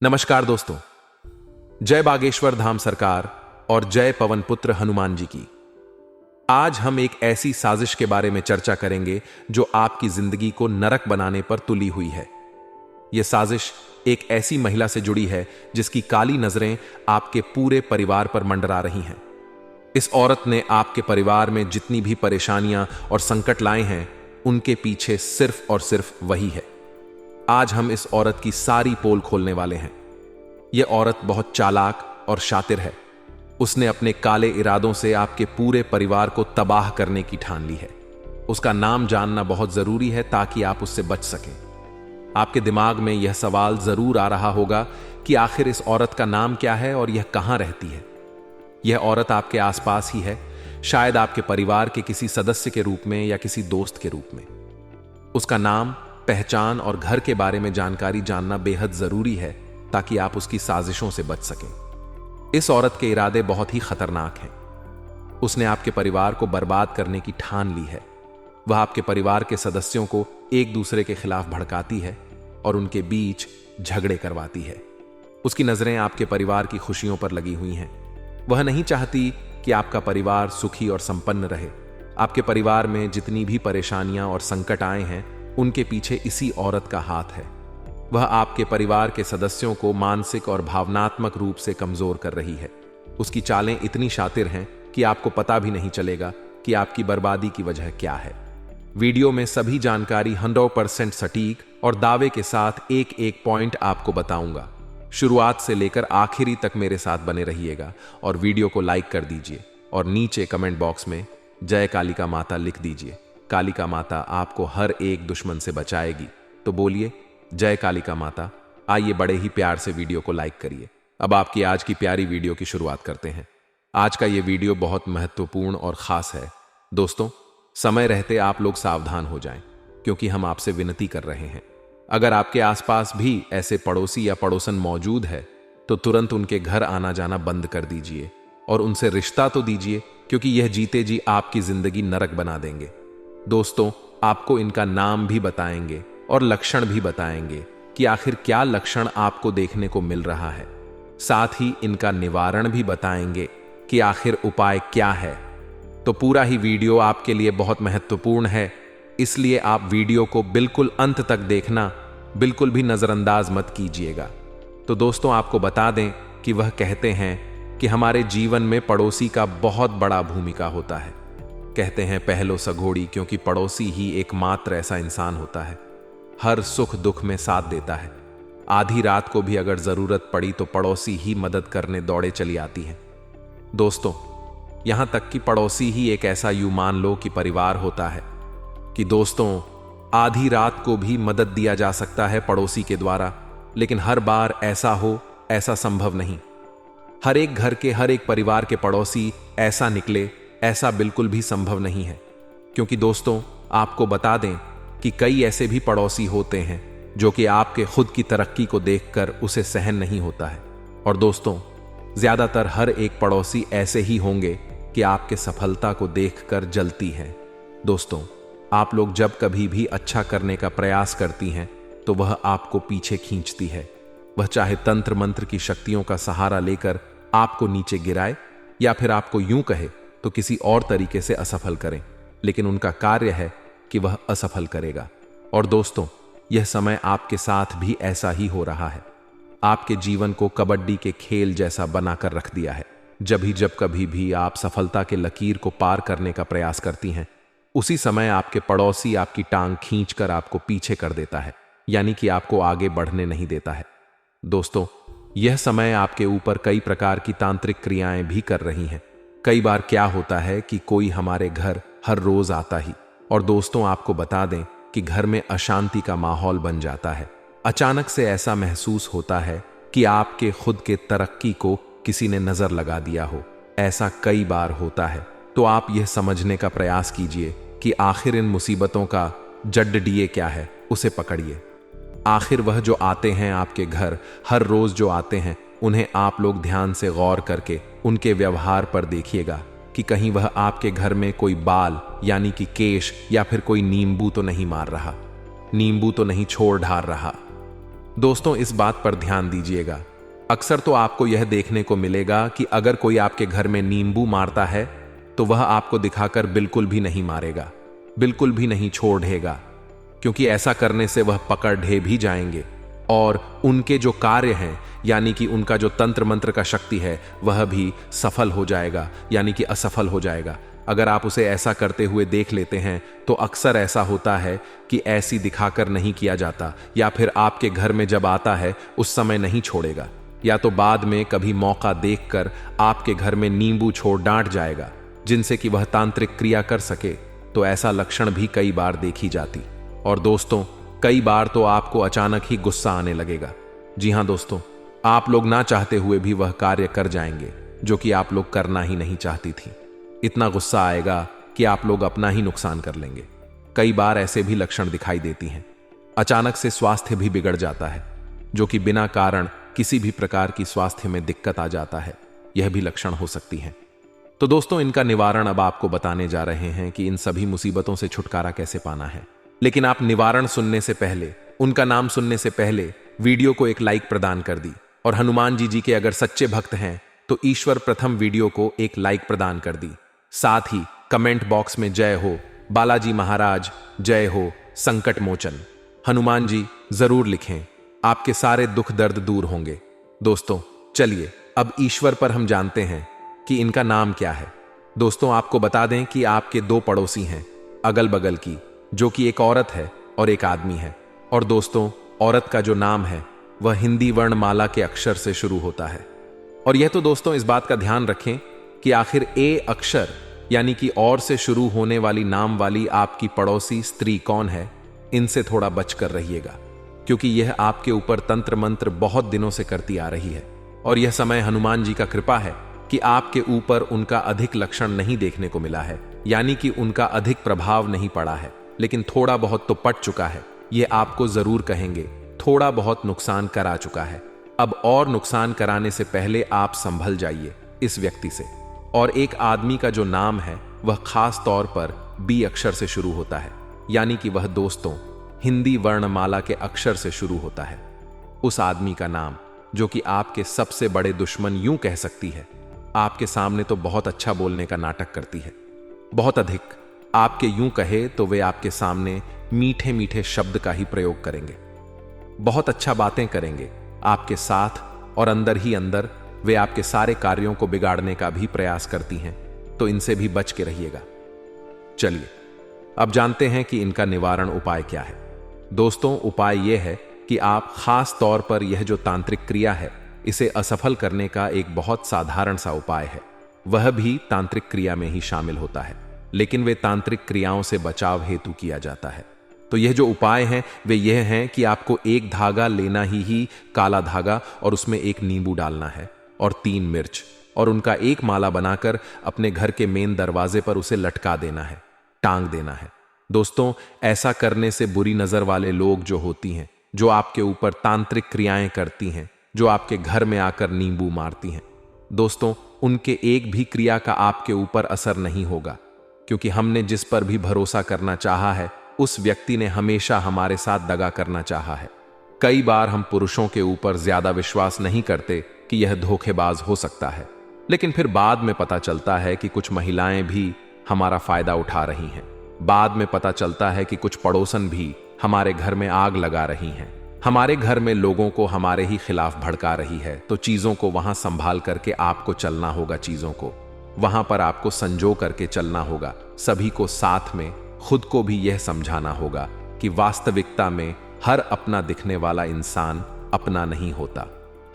नमस्कार दोस्तों। जय बागेश्वर धाम सरकार और जय पवन पुत्र हनुमान जी की। आज हम एक ऐसी साजिश के बारे में चर्चा करेंगे जो आपकी जिंदगी को नरक बनाने पर तुली हुई है। यह साजिश एक ऐसी महिला से जुड़ी है जिसकी काली नजरें आपके पूरे परिवार पर मंडरा रही हैं। इस औरत ने आपके परिवार में जितनी भी परेशानियां और संकट लाए हैं, उनके पीछे सिर्फ और सिर्फ वही है। आज हम इस औरत की सारी पोल खोलने वाले हैं। यह औरत बहुत चालाक और शातिर है। उसने अपने काले इरादों से आपके पूरे परिवार को तबाह करने की ठान ली है। उसका नाम जानना बहुत जरूरी है ताकि आप उससे बच सकें। आपके दिमाग में यह सवाल जरूर आ रहा होगा कि आखिर इस औरत का नाम क्या है और यह कहां रहती है। यह औरत आपके आसपास ही है, शायद आपके परिवार के किसी सदस्य के रूप में या किसी दोस्त के रूप में। उसका नाम, पहचान और घर के बारे में जानकारी जानना बेहद जरूरी है ताकि आप उसकी साजिशों से बच सकें। इस औरत के इरादे बहुत ही खतरनाक हैं। उसने आपके परिवार को बर्बाद करने की ठान ली है। वह आपके परिवार के सदस्यों को एक दूसरे के खिलाफ भड़काती है और उनके बीच झगड़े करवाती है। उसकी नजरें आपके परिवार की खुशियों पर लगी हुई हैं। वह नहीं चाहती कि आपका परिवार सुखी और संपन्न रहे। आपके परिवार में जितनी भी परेशानियां और संकट आए हैं, उनके पीछे इसी औरत का हाथ है। वह आपके परिवार के सदस्यों को मानसिक और भावनात्मक रूप से कमजोर कर रही है। उसकी चालें इतनी शातिर हैं कि आपको पता भी नहीं चलेगा कि आपकी बर्बादी की वजह क्या है। वीडियो में सभी जानकारी 100% सटीक और दावे के साथ एक एक पॉइंट आपको बताऊंगा। शुरुआत से लेकर आखिरी तक मेरे साथ बने रहिएगा और वीडियो को लाइक कर दीजिए और नीचे कमेंट बॉक्स में जय कालिका माता लिख दीजिए। कालिका माता आपको हर एक दुश्मन से बचाएगी। तो बोलिए जय कालिका माता। आइए बड़े ही प्यार से वीडियो को लाइक करिए। अब आपकी आज की प्यारी वीडियो की शुरुआत करते हैं। आज का ये वीडियो बहुत महत्वपूर्ण और खास है। दोस्तों, समय रहते आप लोग सावधान हो जाएं, क्योंकि हम आपसे विनती कर रहे हैं। अगर आपके आसपास भी ऐसे पड़ोसी या पड़ोसन मौजूद है तो तुरंत उनके घर आना जाना बंद कर दीजिए और उनसे रिश्ता तो दीजिए, क्योंकि यह जीते जी आपकी जिंदगी नरक बना देंगे। दोस्तों, आपको इनका नाम भी बताएंगे और लक्षण भी बताएंगे कि आखिर क्या लक्षण आपको देखने को मिल रहा है। साथ ही इनका निवारण भी बताएंगे कि आखिर उपाय क्या है। तो पूरा ही वीडियो आपके लिए बहुत महत्वपूर्ण है, इसलिए आप वीडियो को बिल्कुल अंत तक देखना, बिल्कुल भी नजरअंदाज मत कीजिएगा। तो दोस्तों, आपको बता दें कि वह कहते हैं कि हमारे जीवन में पड़ोसी का बहुत बड़ा भूमिका होता है। कहते हैं पहलो सघोड़ी, क्योंकि पड़ोसी ही एकमात्र ऐसा इंसान होता है हर सुख दुख में साथ देता है। आधी रात को भी अगर जरूरत पड़ी तो पड़ोसी ही मदद करने दौड़े चली आती हैं। दोस्तों, यहां तक कि पड़ोसी ही एक ऐसा यूं मान लो कि परिवार होता है कि दोस्तों, आधी रात को भी मदद दिया जा सकता है पड़ोसी के द्वारा, लेकिन हर बार ऐसा हो, ऐसा संभव नहीं। हर एक घर के, हर एक परिवार के पड़ोसी ऐसा निकले, ऐसा बिल्कुल भी संभव नहीं है। क्योंकि दोस्तों, आपको बता दें कि कई ऐसे भी पड़ोसी होते हैं जो कि आपके खुद की तरक्की को देखकर उसे सहन नहीं होता है। और दोस्तों, ज्यादातर हर एक पड़ोसी ऐसे ही होंगे कि आपके सफलता को देखकर जलती हैं। दोस्तों, आप लोग जब कभी भी अच्छा करने का प्रयास करती हैं तो वह आपको पीछे खींचती है। वह चाहे तंत्र मंत्र की शक्तियों का सहारा लेकर आपको नीचे गिराए या फिर आपको यूं कहे तो किसी और तरीके से असफल करें, लेकिन उनका कार्य है कि वह असफल करेगा। और दोस्तों, यह समय आपके साथ भी ऐसा ही हो रहा है। आपके जीवन को कबड्डी के खेल जैसा बनाकर रख दिया है। जब कभी भी आप सफलता के लकीर को पार करने का प्रयास करती हैं, उसी समय आपके पड़ोसी आपकी टांग खींचकर आपको पीछे कर देता है, यानी कि आपको आगे बढ़ने नहीं देता है। दोस्तों, यह समय आपके ऊपर कई प्रकार की तांत्रिक क्रियाएं भी कर रही हैं। कई बार क्या होता है कि कोई हमारे घर हर रोज आता ही, और दोस्तों, आपको बता दें कि घर में अशांति का माहौल बन जाता है। अचानक से ऐसा महसूस होता है कि आपके खुद के तरक्की को किसी ने नजर लगा दिया हो। ऐसा कई बार होता है। तो आप यह समझने का प्रयास कीजिए कि आखिर इन मुसीबतों का जड़ क्या है, उसे पकड़िए। आखिर वह जो आते हैं आपके घर, हर रोज जो आते हैं, उन्हें आप लोग ध्यान से गौर करके उनके व्यवहार पर देखिएगा कि कहीं वह आपके घर में कोई बाल यानी कि केश या फिर कोई नींबू तो नहीं मार रहा, नींबू तो नहीं छोड़ ढार रहा। दोस्तों, इस बात पर ध्यान दीजिएगा। अक्सर तो आपको यह देखने को मिलेगा कि अगर कोई आपके घर में नींबू मारता है तो वह आपको दिखाकर बिल्कुल भी नहीं मारेगा, बिल्कुल भी नहीं छोड़ेगा, क्योंकि ऐसा करने से वह पकड़ ढे भी जाएंगे और उनके जो कार्य हैं, यानी कि उनका जो तंत्र मंत्र का शक्ति है, वह भी सफल हो जाएगा, यानी कि असफल हो जाएगा। अगर आप उसे ऐसा करते हुए देख लेते हैं तो अक्सर ऐसा होता है कि ऐसी दिखाकर नहीं किया जाता, या फिर आपके घर में जब आता है उस समय नहीं छोड़ेगा, या तो बाद में कभी मौका देखकर आपके घर में नींबू छोड़ डांट जाएगा जिनसे कि वह तांत्रिक क्रिया कर सके। तो ऐसा लक्षण भी कई बार देखी जाती। और दोस्तों, कई बार तो आपको अचानक ही गुस्सा आने लगेगा। जी हां दोस्तों, आप लोग ना चाहते हुए भी वह कार्य कर जाएंगे जो कि आप लोग करना ही नहीं चाहती थी। इतना गुस्सा आएगा कि आप लोग अपना ही नुकसान कर लेंगे। कई बार ऐसे भी लक्षण दिखाई देती हैं। अचानक से स्वास्थ्य भी बिगड़ जाता है, जो कि बिना कारण किसी भी प्रकार की स्वास्थ्य में दिक्कत आ जाता है। यह भी लक्षण हो सकती है। तो दोस्तों, इनका निवारण अब आपको बताने जा रहे हैं कि इन सभी मुसीबतों से छुटकारा कैसे पाना है। लेकिन आप निवारण सुनने से पहले, उनका नाम सुनने से पहले वीडियो को एक लाइक प्रदान कर दी, और हनुमान जी के अगर सच्चे भक्त हैं तो ईश्वर प्रथम वीडियो को एक लाइक प्रदान कर दी। साथ ही कमेंट बॉक्स में जय हो बालाजी महाराज, जय हो संकट मोचन, हनुमान जी जरूर लिखें। आपके सारे दुख दर्द दूर होंगे। दोस्तों, चलिए अब ईश्वर पर हम जानते हैं कि इनका नाम क्या है। दोस्तों, आपको बता दें कि आपके दो पड़ोसी हैं अगल बगल की, जो कि एक औरत है और एक आदमी है। और दोस्तों, औरत का जो नाम है वह हिंदी वर्णमाला के अक्षर से शुरू होता है। और यह तो दोस्तों इस बात का ध्यान रखें कि आखिर ए अक्षर यानी कि और से शुरू होने वाली नाम वाली आपकी पड़ोसी स्त्री कौन है, इनसे थोड़ा बचकर रहिएगा, क्योंकि यह आपके ऊपर तंत्र मंत्र बहुत दिनों से करती आ रही है। और यह समय हनुमान जी का कृपा है कि आपके ऊपर उनका अधिक लक्षण नहीं देखने को मिला है, यानी कि उनका अधिक प्रभाव नहीं पड़ा है, लेकिन थोड़ा बहुत तो पड़ चुका है। यह आपको जरूर कहेंगे थोड़ा बहुत नुकसान करा चुका है। अब और नुकसान कराने से पहले आप संभल जाइए इस व्यक्ति से। और एक आदमी का जो नाम है वह खास तौर पर बी अक्षर से शुरू होता है, यानी कि वह दोस्तों हिंदी वर्णमाला के अक्षर से शुरू होता है। उस आदमी का नाम जो कि आपके सबसे बड़े दुश्मन यूं कह सकती है, आपके सामने तो बहुत अच्छा बोलने का नाटक करती है, बहुत अधिक। आपके यूं कहे तो वे आपके सामने मीठे मीठे शब्द का ही प्रयोग करेंगे, बहुत अच्छा बातें करेंगे आपके साथ, और अंदर ही अंदर वे आपके सारे कार्यों को बिगाड़ने का भी प्रयास करती हैं। तो इनसे भी बच के रहिएगा। चलिए अब जानते हैं कि इनका निवारण उपाय क्या है। दोस्तों, उपाय यह है कि आप खास तौर पर यह जो तांत्रिक क्रिया है, इसे असफल करने का एक बहुत साधारण सा उपाय है। वह भी तांत्रिक क्रिया में ही शामिल होता है, लेकिन वे तांत्रिक क्रियाओं से बचाव हेतु किया जाता है। तो यह जो उपाय हैं वे यह हैं कि आपको एक धागा लेना ही काला धागा, और उसमें एक नींबू डालना है और 3 मिर्च, और उनका एक माला बनाकर अपने घर के मेन दरवाजे पर उसे लटका देना है, टांग देना है। दोस्तों, ऐसा करने से बुरी नजर वाले लोग जो होती हैं, जो आपके ऊपर तांत्रिक क्रियाएं करती हैं, जो आपके घर में आकर नींबू मारती हैं, दोस्तों उनके एक भी क्रिया का आपके ऊपर असर नहीं होगा, क्योंकि हमने जिस पर भी भरोसा करना चाहा है उस व्यक्ति ने हमेशा हमारे साथ दगा करना चाहा है। कई बार हम पुरुषों के ऊपर ज्यादा विश्वास नहीं करते कि यह धोखेबाज हो सकता है, लेकिन फिर बाद में पता चलता है कि कुछ महिलाएं भी हमारा फायदा उठा रही हैं। बाद में पता चलता है कि कुछ पड़ोसन भी हमारे घर में आग लगा रही हैं, हमारे घर में लोगों को हमारे ही खिलाफ भड़का रही है। तो चीजों को वहां संभाल करके आपको चलना होगा, चीजों को वहां पर आपको संजो करके चलना होगा। सभी को साथ में, खुद को भी यह समझाना होगा कि वास्तविकता में हर अपना दिखने वाला इंसान अपना नहीं होता।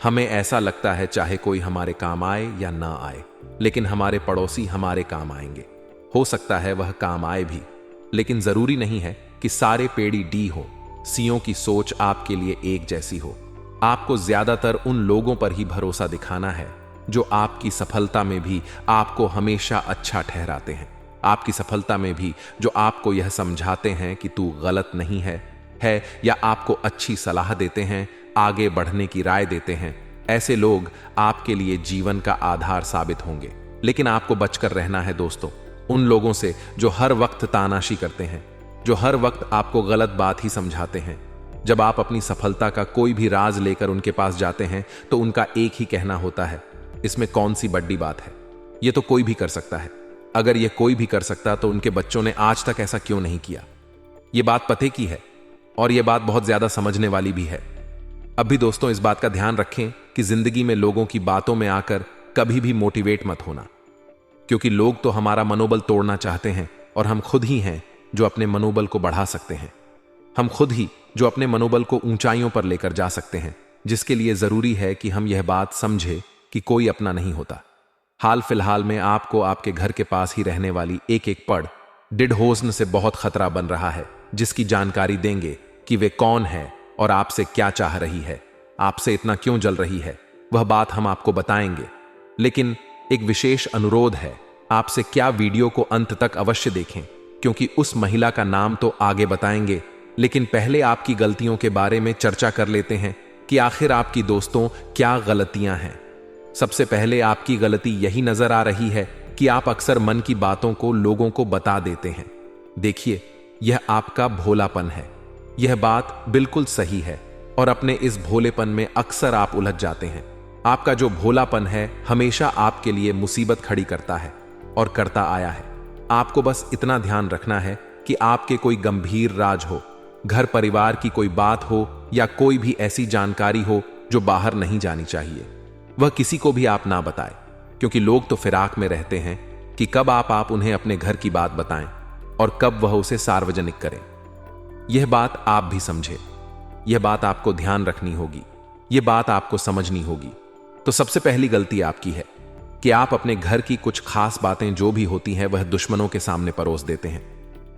हमें ऐसा लगता है चाहे कोई हमारे काम आए या ना आए, लेकिन हमारे पड़ोसी हमारे काम आएंगे। हो सकता है वह काम आए भी, लेकिन जरूरी नहीं है कि सारे पेड़ी डी हो, सीओं की सोच आपके लिए एक जैसी हो। आपको ज्यादातर उन लोगों पर ही भरोसा दिखाना है जो आपकी सफलता में भी आपको हमेशा अच्छा ठहराते हैं, आपकी सफलता में भी जो आपको यह समझाते हैं कि तू गलत नहीं है या आपको अच्छी सलाह देते हैं, आगे बढ़ने की राय देते हैं। ऐसे लोग आपके लिए जीवन का आधार साबित होंगे। लेकिन आपको बचकर रहना है दोस्तों उन लोगों से जो हर वक्त तानाशी करते हैं, जो हर वक्त आपको गलत बात ही समझाते हैं, जब आप अपनी सफलता का कोई भी राज लेकर उनके पास जाते हैं तो उनका एक ही कहना होता है, इसमें कौन सी बड़ी बात है, ये तो कोई भी कर सकता है। अगर ये कोई भी कर सकता तो उनके बच्चों ने आज तक ऐसा क्यों नहीं किया। ये बात पते की है और ये बात बहुत ज्यादा समझने वाली भी है। अब भी दोस्तों इस बात का ध्यान रखें कि जिंदगी में लोगों की बातों में आकर कभी भी मोटिवेट मत होना, क्योंकि लोग तो हमारा मनोबल तोड़ना चाहते हैं और हम खुद ही हैं जो अपने मनोबल को बढ़ा सकते हैं। हम खुद ही जो अपने मनोबल को ऊंचाइयों पर लेकर जा सकते हैं, जिसके लिए जरूरी है कि हम यह बात समझे कि कोई अपना नहीं होता। हाल फिलहाल में आपको आपके घर के पास ही रहने वाली एक एक पड़ डिडहोजन से बहुत खतरा बन रहा है, जिसकी जानकारी देंगे कि वे कौन है और आपसे क्या चाह रही है, आपसे इतना क्यों जल रही है, वह बात हम आपको बताएंगे। लेकिन एक विशेष अनुरोध है, आपसे क्या वीडियो को अंत तक अवश्य देखें, क्योंकि उस महिला का नाम तो आगे बताएंगे, लेकिन पहले आपकी गलतियों के बारे में चर्चा कर लेते हैं कि आखिर आपकी दोस्तों क्या गलतियां हैं। सबसे पहले आपकी गलती यही नजर आ रही है कि आप अक्सर मन की बातों को लोगों को बता देते हैं। देखिए, यह आपका भोलापन है। यह बात बिल्कुल सही है और अपने इस भोलेपन में अक्सर आप उलझ जाते हैं। आपका जो भोलापन है हमेशा आपके लिए मुसीबत खड़ी करता है और करता आया है। आपको बस इतना ध्यान रखना है कि आपके कोई गंभीर राज हो, घर परिवार की कोई बात हो या कोई भी ऐसी जानकारी हो जो बाहर नहीं जानी चाहिए, वह किसी को भी आप ना बताएं, क्योंकि लोग तो फिराक में रहते हैं कि कब आप उन्हें अपने घर की बात बताएं और कब वह उसे सार्वजनिक करें। यह बात आप भी समझें, यह बात आपको ध्यान रखनी होगी, यह बात आपको समझनी होगी। तो सबसे पहली गलती आपकी है कि आप अपने घर की कुछ खास बातें जो भी होती हैं वह दुश्मनों के सामने परोस देते हैं।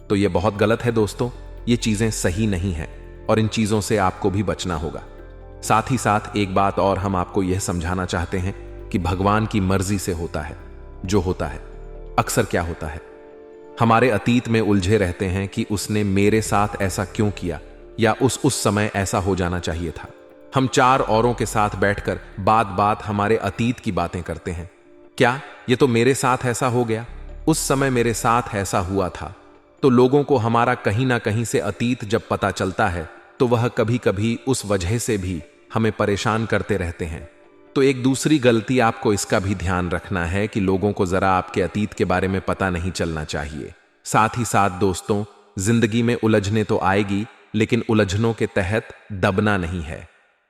तो यह बहुत गलत है दोस्तों, ये चीजें सही नहीं है और इन चीजों से आपको भी बचना होगा। साथ ही साथ एक बात और हम आपको यह समझाना चाहते हैं कि भगवान की मर्जी से होता है जो होता है। अक्सर क्या होता है, हमारे अतीत में उलझे रहते हैं कि उसने मेरे साथ ऐसा क्यों किया या उस समय ऐसा हो जाना चाहिए था। हम चार औरों के साथ बैठकर बात बात हमारे अतीत की बातें करते हैं। क्या ये तो मेरे साथ ऐसा हो गया, उस समय मेरे साथ ऐसा हुआ था। तो लोगों को हमारा कहीं ना कहीं से अतीत जब पता चलता है तो वह कभी कभी उस वजह से भी हमें परेशान करते रहते हैं। तो एक दूसरी गलती आपको इसका भी ध्यान रखना है कि लोगों को जरा आपके अतीत के बारे में पता नहीं चलना चाहिए। साथ ही साथ दोस्तों, जिंदगी में उलझने तो आएगी, लेकिन उलझनों के तहत दबना नहीं है।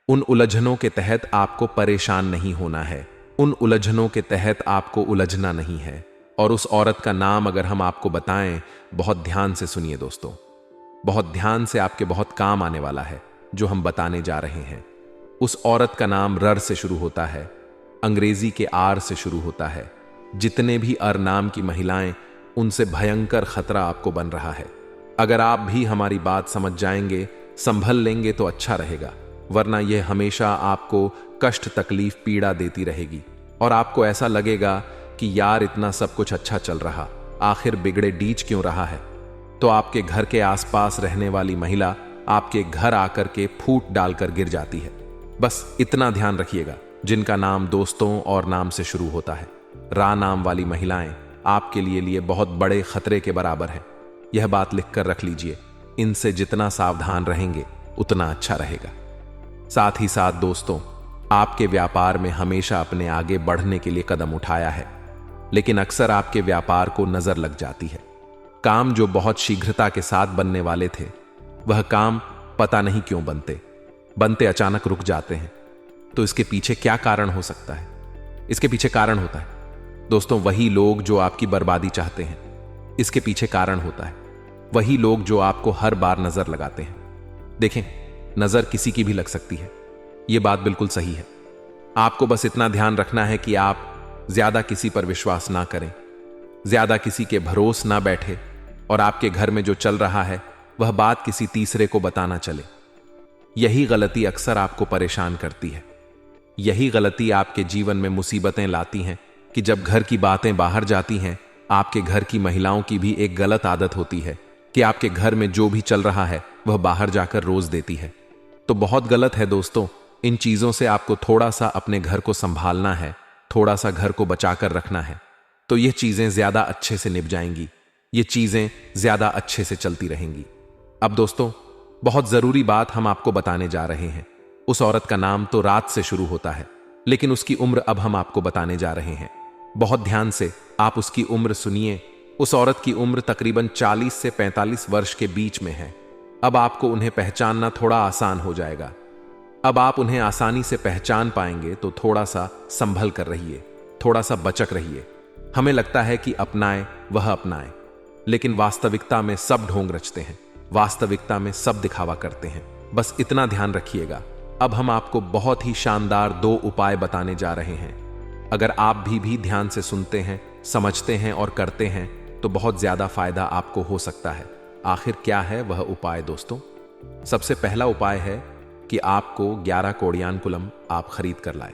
उन उलझनों के तहत आपको परेशान नहीं होना है, उन उलझनों के तहत आपको उलझना नहीं है। और उस औरत का नाम अगर हम आपको बताएं, बहुत ध्यान से सुनिए दोस्तों, बहुत ध्यान से, आपके बहुत काम आने वाला है जो हम बताने जा रहे हैं। उस औरत का नाम रर से शुरू होता है, अंग्रेजी के आर से शुरू होता है। जितने भी अर नाम की महिलाएं, उनसे भयंकर खतरा आपको बन रहा है। अगर आप भी हमारी बात समझ जाएंगे, संभल लेंगे तो अच्छा रहेगा, वरना यह हमेशा आपको कष्ट, तकलीफ, पीड़ा देती रहेगी और आपको ऐसा लगेगा कि यार इतना सब कुछ अच्छा चल रहा, आखिर बिगड़े डीच क्यों रहा है। तो आपके घर के आसपास रहने वाली महिला आपके घर आकर के फूट डालकर गिर जाती है। बस इतना ध्यान रखिएगा, जिनका नाम दोस्तों और नाम से शुरू होता है, रा नाम वाली महिलाएं आपके लिए बहुत बड़े खतरे के बराबर है। यह बात लिखकर रख लीजिए, इनसे जितना सावधान रहेंगे उतना अच्छा रहेगा। साथ ही साथ दोस्तों, आपके व्यापार में हमेशा अपने आगे बढ़ने के लिए कदम उठाया है, लेकिन अक्सर आपके व्यापार को नजर लग जाती है। काम जो बहुत शीघ्रता के साथ बनने वाले थे, वह काम पता नहीं क्यों बनते अचानक रुक जाते हैं। तो इसके पीछे क्या कारण हो सकता है? इसके पीछे कारण होता है दोस्तों, वही लोग जो आपकी बर्बादी चाहते हैं। इसके पीछे कारण होता है वही लोग जो आपको हर बार नजर लगाते हैं। देखें, नजर किसी की भी लग सकती है, यह बात बिल्कुल सही है। आपको बस इतना ध्यान रखना है कि आप ज्यादा किसी पर विश्वास ना करें, ज्यादा किसी के भरोसे ना बैठे और आपके घर में जो चल रहा है वह बात किसी तीसरे को बताना चले। यही गलती अक्सर आपको परेशान करती है। यही गलती आपके जीवन में मुसीबतें लाती हैं कि जब घर की बातें बाहर जाती हैं, आपके घर की महिलाओं की भी एक गलत आदत होती है कि आपके घर में जो भी चल रहा है वह बाहर जाकर रोज देती है। तो बहुत गलत है दोस्तों, इन चीजों से आपको थोड़ा सा अपने घर को संभालना है, थोड़ा सा घर को बचाकर रखना है। तो ये चीजें ज्यादा अच्छे से निभ जाएंगी, ये चीजें ज्यादा अच्छे से चलती रहेंगी। अब दोस्तों, बहुत जरूरी बात हम आपको बताने जा रहे हैं। उस औरत का नाम तो रात से शुरू होता है, लेकिन उसकी उम्र अब हम आपको बताने जा रहे हैं। बहुत ध्यान से आप उसकी उम्र सुनिए। उस औरत की उम्र तकरीबन 40 से 45 वर्ष के बीच में है। अब आपको उन्हें पहचानना थोड़ा आसान हो जाएगा। अब आप उन्हें आसानी से पहचान पाएंगे, तो थोड़ा सा संभल कर रहिए, थोड़ा सा बचक रहिए। हमें लगता है कि अपनाए वह अपनाए, लेकिन वास्तविकता में सब ढोंग रचते हैं, वास्तविकता में सब दिखावा करते हैं। बस इतना ध्यान रखिएगा। अब हम आपको बहुत ही शानदार 2 उपाय बताने जा रहे हैं। अगर आप भी ध्यान से सुनते हैं, समझते हैं और करते हैं, तो बहुत ज्यादा फायदा आपको हो सकता है। आखिर क्या है वह उपाय दोस्तों? सबसे पहला उपाय है कि आपको 11 कोडियानकुलम आप खरीद कर लाए।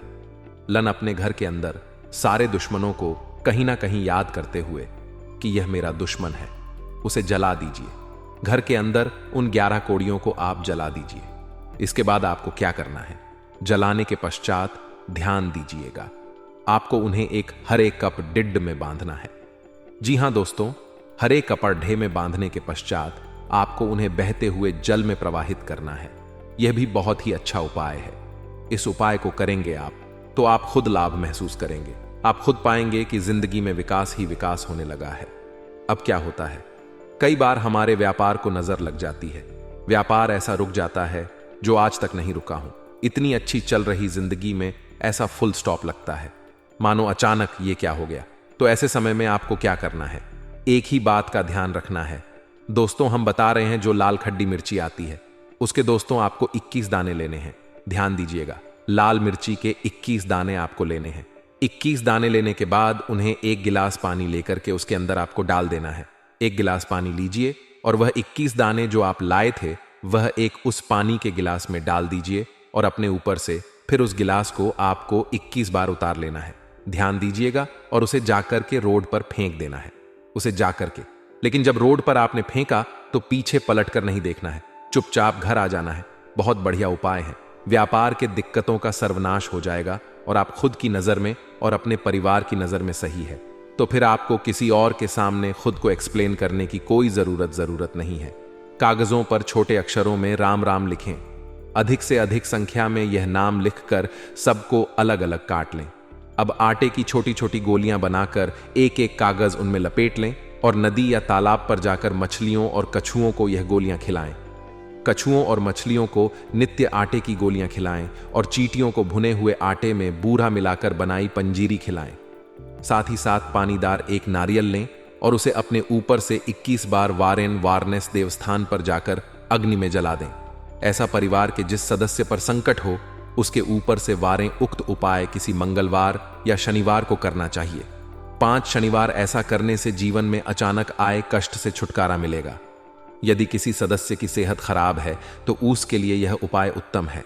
लन अपने घर के अंदर सारे दुश्मनों को कहीं ना कहीं याद करते हुए कि यह मेरा दुश्मन है, उसे जला दीजिए। घर के अंदर उन 11 कोड़ियों को आप जला दीजिए। इसके बाद आपको क्या करना है? जलाने के पश्चात ध्यान दीजिएगा, आपको उन्हें एक हरे कप डिड्ड में बांधना है। जी हां दोस्तों, हरे कपड़े में बांधने के पश्चात आपको उन्हें बहते हुए जल में प्रवाहित करना है। यह भी बहुत ही अच्छा उपाय है। इस उपाय को करेंगे आप तो आप खुद लाभ महसूस करेंगे। आप खुद पाएंगे कि जिंदगी में विकास ही विकास होने लगा है। अब क्या होता है, कई बार हमारे व्यापार को नजर लग जाती है। व्यापार ऐसा रुक जाता है जो आज तक नहीं रुका हूं। इतनी अच्छी चल रही जिंदगी में ऐसा फुल स्टॉप लगता है, मानो अचानक ये क्या हो गया। तो ऐसे समय में आपको क्या करना है? एक ही बात का ध्यान रखना है दोस्तों। हम बता रहे हैं जो लाल खड्डी मिर्ची आती है, उसके दोस्तों आपको 21 दाने लेने हैं। ध्यान दीजिएगा, लाल मिर्ची के 21 दाने आपको लेने हैं। 21 दाने लेने के बाद उन्हें 1 गिलास पानी लेकर के उसके अंदर आपको डाल देना है। 1 गिलास पानी लीजिए और वह 21 दाने जो आप लाए थे वह एक उस पानी के गिलास में डाल दीजिए और अपने ऊपर से फिर उस गिलास को आपको 21 बार उतार लेना है। ध्यान दीजिएगा, और उसे जाकर के रोड पर फेंक देना है, उसे जाकर के। लेकिन जब रोड पर आपने फेंका तो पीछे पलट कर नहीं देखना है, चुपचाप घर आ जाना है। बहुत बढ़िया उपाय है। व्यापार के दिक्कतों का सर्वनाश हो जाएगा और आप खुद की नजर में और अपने परिवार की नजर में सही है। तो फिर आपको किसी और के सामने खुद को एक्सप्लेन करने की कोई जरूरत नहीं है। कागजों पर छोटे अक्षरों में राम राम लिखें। अधिक से अधिक संख्या में यह नाम लिखकर सबको अलग अलग काट लें। अब आटे की छोटी छोटी गोलियां बनाकर एक एक कागज उनमें लपेट लें और नदी या तालाब पर जाकर मछलियों और कछुओं को यह गोलियां खिलाएं। कछुओं और मछलियों को नित्य आटे की गोलियां खिलाएं और चींटियों को भुने हुए आटे में बूरा मिलाकर बनाई पंजीरी खिलाएं। साथ ही साथ पानीदार एक नारियल लें और उसे अपने ऊपर से 21 बार वारेन वारनेस देवस्थान पर जाकर अग्नि में जला दें। ऐसा परिवार के जिस सदस्य पर संकट हो उसके ऊपर से वारें। उक्त उपाय किसी मंगलवार या शनिवार को करना चाहिए। 5 शनिवार ऐसा करने से जीवन में अचानक आए कष्ट से छुटकारा मिलेगा। यदि किसी सदस्य की सेहत खराब है तो उसके लिए यह उपाय उत्तम है।